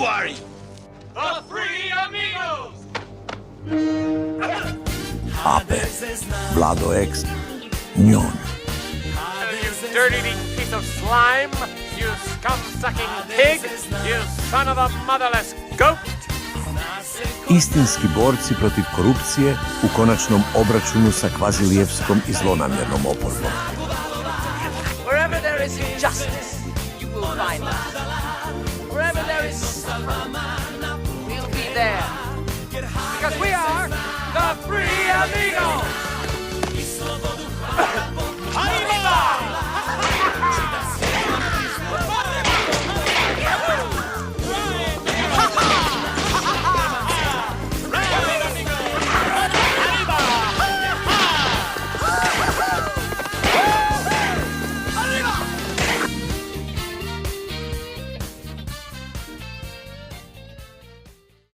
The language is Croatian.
worry. The Three Amigos! Ape, Vlado X, Njon. You dirt-eating piece of slime! You scum-sucking pig! You son of a motherless goat! Istinski borci protiv korupcije u konačnom obračunu sa kvazilijevskom i zlonamjernom oporbom. Wherever there is injustice, you will find us. Wherever there is suffering, we'll be there. Because we are the Three Amigos!